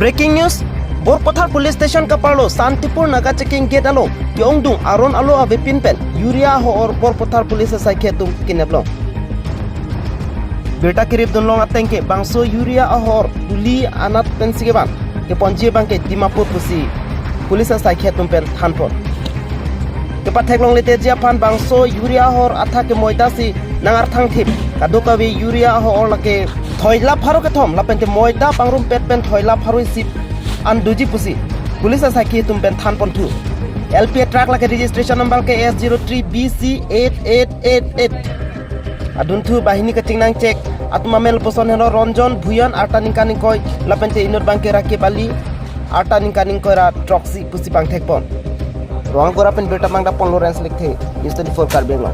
Breaking news, Borpothar Police Station Kapalo, Santipur Naga checking gate alo, Yongdung Aron alo ave pinpen, Uria aho-or Borpothar Police Saiketum Kineblong. Berta kirip dunlong atengke bangso Uria aho-or Uli anat pensigeban, ke ponji bangke Dimapur pusi, Police Saiketum pen Thanpon. Kepat heklong lete Japan bangso Uria aho-or athake moitasi nangar thangthip, kadokawi Uria aho-or lake Thoila pharo ke thom lapente moida pangrum pet pen thoila pharo sip an duji pusi police sakhi tum pen than pon thu LP track lake registration number ke S03BC8888 adun thu bahini kachingnang check atma mel poson heno Ranjan Bhuyan arta ningkaning koi lapente inor banke rakhe bali arta ningkaning koi ra troxy pusi pang thek pon rong gora pen beta mangda pon Lawrence likhe news 24 karbeng